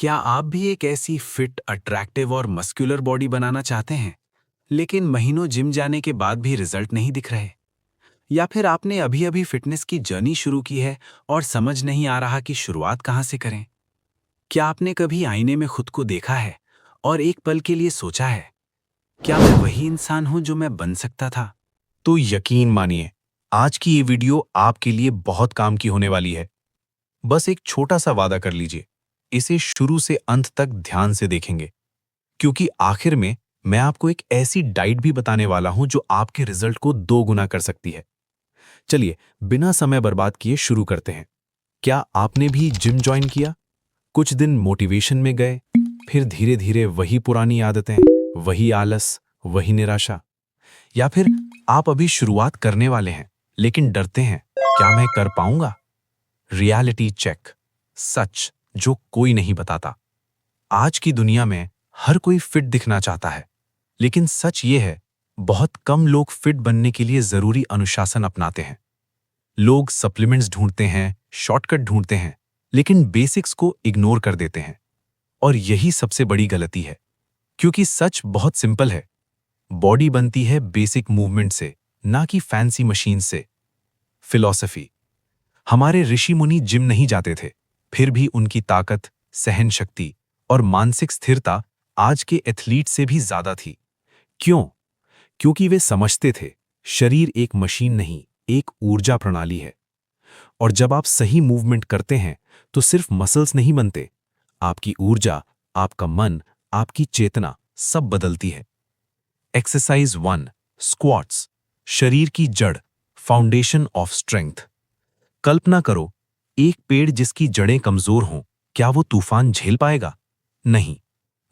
क्या आप भी एक ऐसी फिट, अट्रैक्टिव और मस्कुलर बॉडी बनाना चाहते हैं, लेकिन महीनों जिम जाने के बाद भी रिजल्ट नहीं दिख रहे? या फिर आपने अभी-अभी फिटनेस की जर्नी शुरू की है और समझ नहीं आ रहा कि शुरुआत कहाँ से करें? क्या आपने कभी आईने में खुद को देखा है और एक पल के लिए सोचा है, क्या मैं वही इंसान हूं जो मैं बन सकता था? तो यकीन मानिए, आज की ये वीडियो आपके लिए बहुत काम की होने वाली है। बस एक छोटा सा वादा कर लीजिए, इसे शुरू से अंत तक ध्यान से देखेंगे, क्योंकि आखिर में मैं आपको एक ऐसी डाइट भी बताने वाला हूं जो आपके रिजल्ट को 2 गुना कर सकती है। चलिए, बिना समय बर्बाद किए शुरू करते हैं। क्या आपने भी जिम ज्वाइन किया? कुछ दिन मोटिवेशन में गए, फिर धीरे धीरे वही पुरानी आदतें, वही आलस, वही निराशा। या फिर आप अभी शुरुआत करने वाले हैं लेकिन डरते हैं, क्या मैं कर पाऊंगा? रियलिटी चेक, सच जो कोई नहीं बताता। आज की दुनिया में हर कोई फिट दिखना चाहता है, लेकिन सच ये है, बहुत कम लोग फिट बनने के लिए जरूरी अनुशासन अपनाते हैं। लोग सप्लीमेंट्स ढूंढते हैं, शॉर्टकट ढूंढते हैं, लेकिन बेसिक्स को इग्नोर कर देते हैं। और यही सबसे बड़ी गलती है, क्योंकि सच बहुत सिंपल है। बॉडी बनती है बेसिक मूवमेंट से, ना कि फैंसी मशीन से। फिलॉसफी, हमारे ऋषि मुनि जिम नहीं जाते थे, फिर भी उनकी ताकत, सहन शक्ति और मानसिक स्थिरता आज के एथलीट से भी ज्यादा थी। क्यों? क्योंकि वे समझते थे, शरीर एक मशीन नहीं, एक ऊर्जा प्रणाली है। और जब आप सही मूवमेंट करते हैं तो सिर्फ मसल्स नहीं बनते, आपकी ऊर्जा, आपका मन, आपकी चेतना सब बदलती है। एक्सरसाइज 1, स्क्वाट्स, शरीर की जड़, फाउंडेशन ऑफ स्ट्रेंथ। कल्पना करो, एक पेड़ जिसकी जड़ें कमजोर हों, क्या वो तूफान झेल पाएगा? नहीं।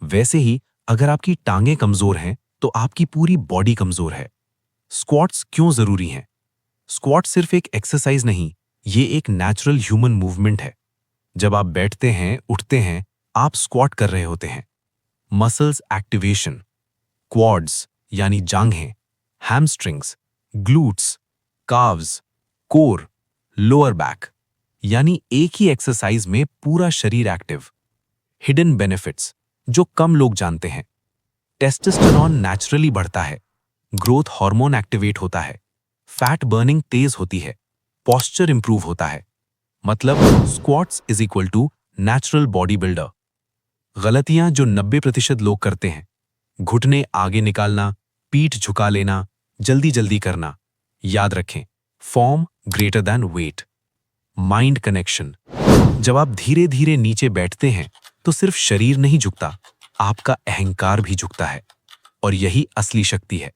वैसे ही अगर आपकी टांगें कमजोर हैं तो आपकी पूरी बॉडी कमजोर है। स्क्वाट्स क्यों जरूरी हैं? स्क्वाट सिर्फ एक एक्सरसाइज नहीं, ये एक नेचुरल ह्यूमन मूवमेंट है। जब आप बैठते हैं, उठते हैं, आप स्क्वाट कर रहे होते हैं। मसल्स एक्टिवेशन, क्वाड्स यानी जांघें, hamstrings, glutes, calves, core, lower back, यानी एक ही एक्सरसाइज में पूरा शरीर एक्टिव। हिडन बेनिफिट्स जो कम लोग जानते हैं, टेस्टोस्टेरोन नेचुरली बढ़ता है, ग्रोथ हार्मोन एक्टिवेट होता है, फैट बर्निंग तेज होती है, पोस्चर इंप्रूव होता है। मतलब squats is equal to natural body builder. गलतियां जो 90% लोग करते हैं, घुटने आगे निकालना, पीठ झुका लेना, जल्दी जल्दी करना। याद रखें, form greater than weight. Mind connection, जब आप धीरे धीरे नीचे बैठते हैं तो सिर्फ शरीर नहीं झुकता, आपका अहंकार भी झुकता है। और यही असली शक्ति है।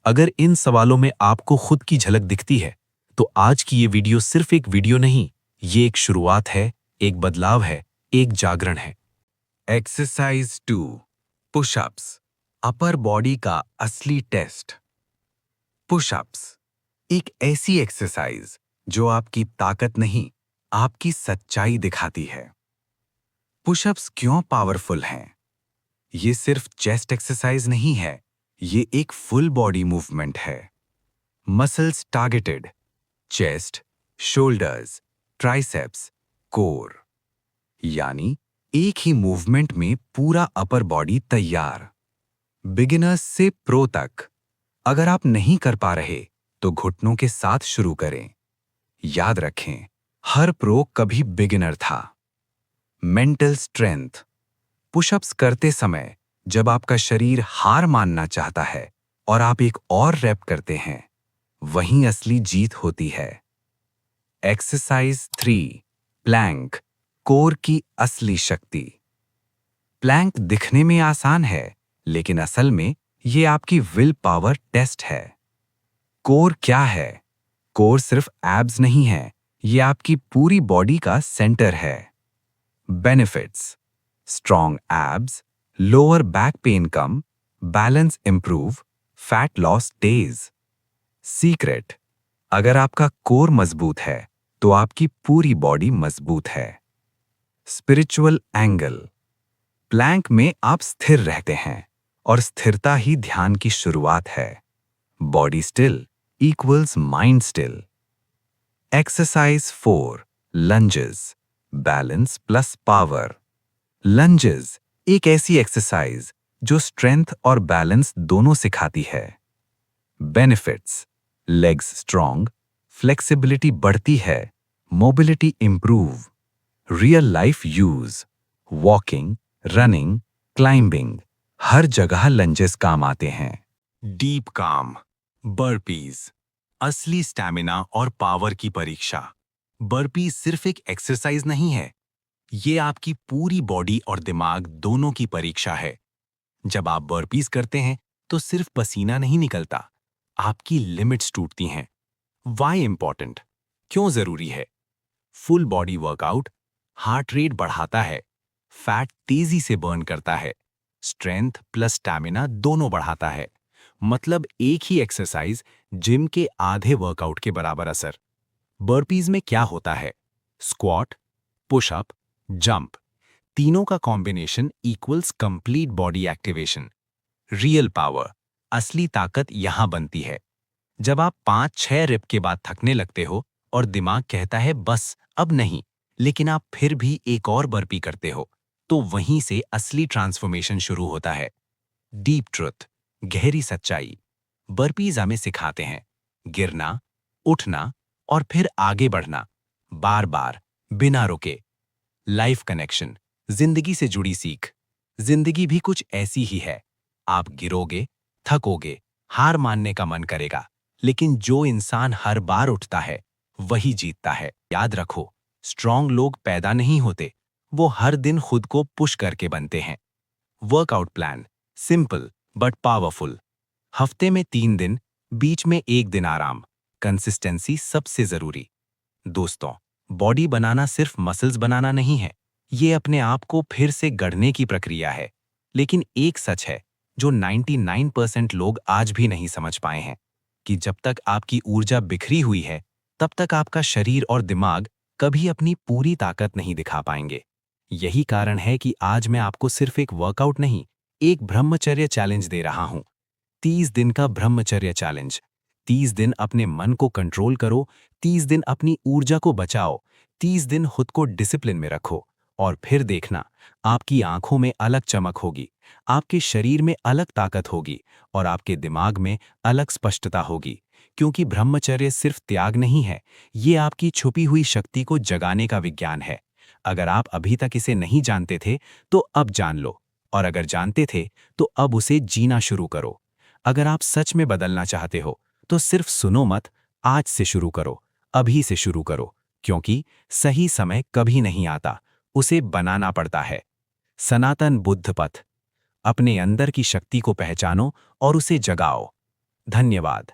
अगर इन सवालों में आपको खुद की झलक दिखती है तो आज की ये वीडियो सिर्फ एक वीडियो नहीं, ये एक शुरुआत है, एक बदलाव है, एक जागरण है। एक्सरसाइज 2, पुशअप्स, अपर बॉडी का असली टेस्ट। पुशअप्स एक ऐसी एक्सरसाइज जो आपकी ताकत नहीं, आपकी सच्चाई दिखाती है। पुशअप्स क्यों पावरफुल हैं? ये सिर्फ चेस्ट एक्सरसाइज नहीं है, ये एक फुल बॉडी मूवमेंट है। Muscles targeted, chest, shoulders, triceps, core, यानी एक ही मूवमेंट में पूरा अपर बॉडी तैयार। बिगिनर्स से प्रो तक, अगर आप नहीं कर पा रहे तो घुटनों के साथ शुरू करें। याद रखें, हर प्रो कभी बिगिनर था। मेंटल स्ट्रेंथ, पुशअप्स करते समय जब आपका शरीर हार मानना चाहता है और आप एक और रैप करते हैं, वहीं असली जीत होती है। एक्सरसाइज 3, प्लैंक, कोर की असली शक्ति। प्लैंक दिखने में आसान है, लेकिन असल में ये आपकी विल पावर टेस्ट है। कोर क्या है? कोर सिर्फ एब्स नहीं है, ये आपकी पूरी बॉडी का सेंटर है। Benefits, strong abs, lower back pain कम, balance improve, fat loss days. Secret, अगर आपका कोर मजबूत है तो आपकी पूरी बॉडी मजबूत है। स्पिरिचुअल एंगल, प्लैंक में आप स्थिर रहते हैं और स्थिरता ही ध्यान की शुरुआत है। Body still equals mind still. Exercise 4, lunges, balance plus power. Lunges एक ऐसी एक्सरसाइज जो स्ट्रेंथ और बैलेंस दोनों सिखाती है। बेनिफिट्स: लेग्स स्ट्रॉन्ग, फ्लेक्सिबिलिटी बढ़ती है, mobility improve. Real life use: walking, running, climbing, हर जगह लंजेस काम आते हैं। डीप काम, बर्पीज, असली स्टैमिना और पावर की परीक्षा। बर्पीज सिर्फ एक एक्सरसाइज नहीं है, ये आपकी पूरी बॉडी और दिमाग दोनों की परीक्षा है। जब आप बर्पीज करते हैं तो सिर्फ पसीना नहीं निकलता, आपकी लिमिट्स टूटती हैं। Why important? क्यों जरूरी है? Full body workout heart rate बढ़ाता है, फैट तेजी से बर्न करता है, स्ट्रेंथ प्लस स्टैमिना दोनों बढ़ाता है। मतलब एक ही एक्सरसाइज, जिम के आधे वर्कआउट के बराबर असर। बर्पीज में क्या होता है? स्क्वाट, पुशअप, जंप, तीनों का combination equals complete body activation. Real power, असली ताकत यहां बनती है जब आप 5-6 रिप के बाद थकने लगते हो और दिमाग कहता है बस अब नहीं, लेकिन आप फिर भी एक और बर्पी करते हो, तो वहीं से असली ट्रांसफॉर्मेशन शुरू होता है। डीप ट्रुथ, गहरी सच्चाई। बर्पीज हमें सिखाते हैं गिरना, उठना और फिर आगे बढ़ना, बार बार, बिना रुके। लाइफ कनेक्शन, जिंदगी से जुड़ी सीख। जिंदगी भी कुछ ऐसी ही है। आप गिरोगे, थकोगे, हार मानने का मन करेगा, लेकिन जो इंसान हर बार उठता है वही जीतता है। याद रखो, स्ट्रांग लोग पैदा नहीं होते, वो हर दिन खुद को पुश करके बनते हैं। Workout plan simple but powerful. हफ्ते में 3 दिन, बीच में 1 दिन आराम। कंसिस्टेंसी सबसे जरूरी। दोस्तों, बॉडी बनाना सिर्फ मसल्स बनाना नहीं है, ये अपने आप को फिर से गढ़ने की प्रक्रिया है। लेकिन एक सच है जो 99% लोग आज भी नहीं समझ पाए हैं कि जब तक आपकी ऊर्जा बिखरी हुई है, तब तक आपका शरीर और दिमाग कभी अपनी पूरी ताकत नहीं दिखा पाएंगे। यही कारण है कि आज मैं आपको सिर्फ एक वर्कआउट नहीं, एक ब्रह्मचर्य चैलेंज दे रहा हूं। 30 दिन का ब्रह्मचर्य चैलेंज। 30 दिन अपने मन को कंट्रोल करो, 30 दिन अपनी ऊर्जा को बचाओ, 30 दिन खुद को डिसिप्लिन में रखो, और फिर देखना, आपकी आंखों में अलग चमक होगी, आपके शरीर में अलग ताकत होगी और आपके दिमाग में अलग स्पष्टता होगी। क्योंकि ब्रह्मचर्य सिर्फ त्याग नहीं है, ये आपकी छुपी हुई शक्ति को जगाने का विज्ञान है। अगर आप अभी तक इसे नहीं जानते थे, तो अब जान लो, और अगर जानते थे, तो अब उसे जीना शुरू करो। अगर आप सच में बदलना चाहते हो, तो सिर्फ सुनो मत, आज से शुरू करो, अभी से शुरू करो, क्योंकि सही समय कभी नहीं आता, उसे बनाना पड़ता है। सनातन बुद्ध पथ। अपने अंदर की शक्ति को पहचानो और उसे जगाओ। धन्यवाद।